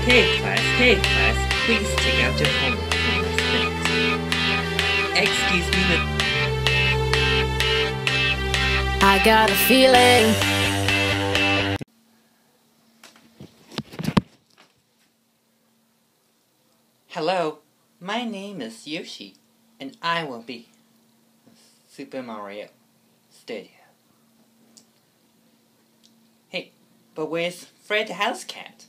Hey class, please take out your homework for this minute. Excuse me, I got a feeling. Hello, my name is Yoshi, and I will be Super Mario Studio. Hey, but where's Fred the House Cat?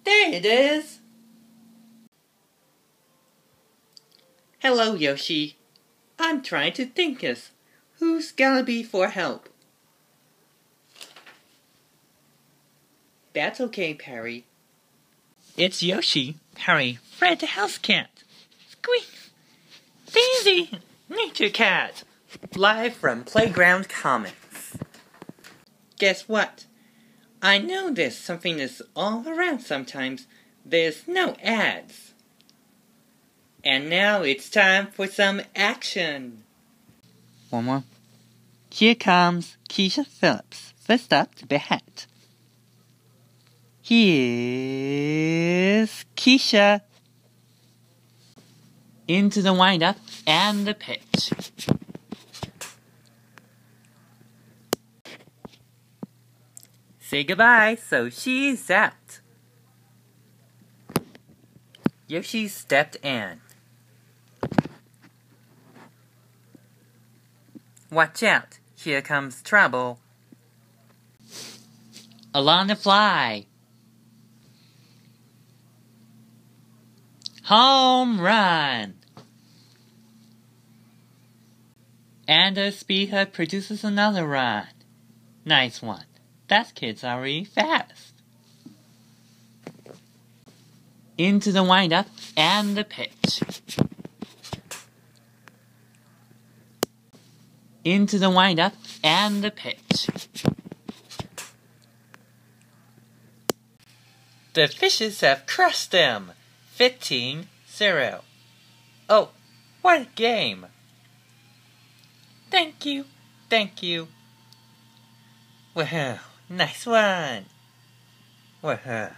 There it is! Hello, Yoshi. I'm trying to think of who's gonna be for help. That's okay, Perry. It's Yoshi, Perry, Fred the House Cat, Squeeks, Daisy, Nature Cat, live from Playground Comics. Guess what? I know there's something that's all around sometimes. There's no ads. And now it's time for some action. One more. Here comes Keisha Phillips, first up to bat. Here's Keisha. Into the windup and the pitch. Say goodbye, so she's out. Yoshi stepped in. Watch out, here comes trouble. Along the fly. Home run! And the speaker produces another run. Nice one. That kid's already fast. Into the windup and the pitch. Into the windup and the pitch. The fishes have crushed them. 15-0. Oh, what a game. Thank you. Wow, nice one. Wow.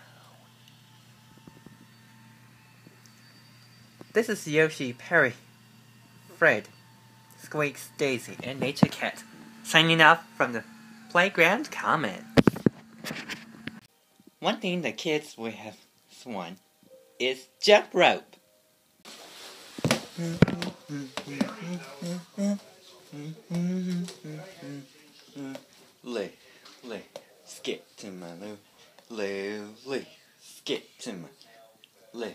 This is Yoshi, Perry, Fred, Squeaks, Daisy, and Nature Cat, signing off from the Playground Commons. One thing the kids will have won is jump rope. Lay, skip to my lay, skip to my lay,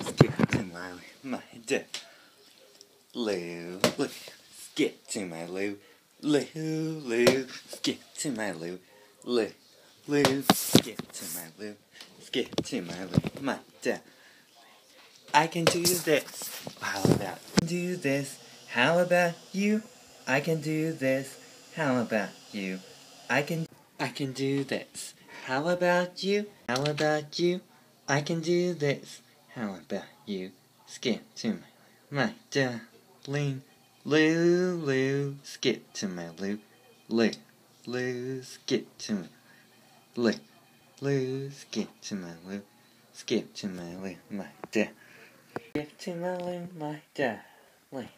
skip to my dad. Lay, skip to my lay, skip to my lay, skip to my skip to my dad. I can do this. How about do this? How about you? I can do this. How about you? I can do this. How about you? How about you? I can do this. How about you? Skip to my darling. Lou, skip to my Lou, skip to my Lou, skip to my Lou, skip to my Lou, my dad. Skip to my Lou, my darling.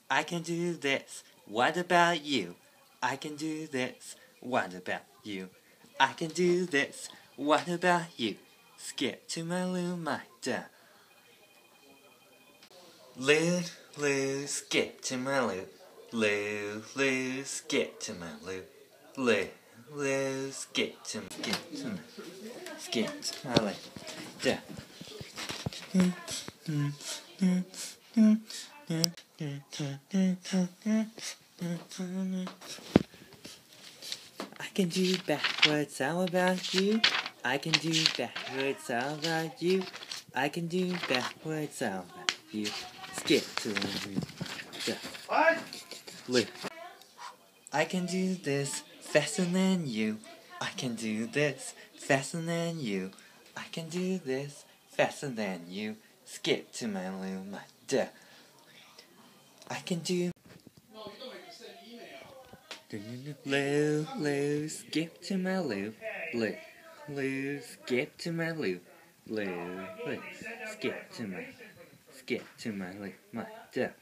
I can do this. What about you? I can do this. What about you? I can do this. What about you? Skip to my Lou, my dad. Lou, skip to my Lou. Lou, skip to my Lou. Lou, skip to my Lou. Dad. I can do backwards, how about you? I can do backwards, how about you? I can do backwards, how about you? Skip to the what? I can do this faster than you. I can do this faster than you. I can do this faster than you. Skip to my Lou, my dad. I can do. Lou, Lou, skip to my Lou, Lou, Lou, skip to my Lou, Lou, Lou, skip to my Lou, my dad.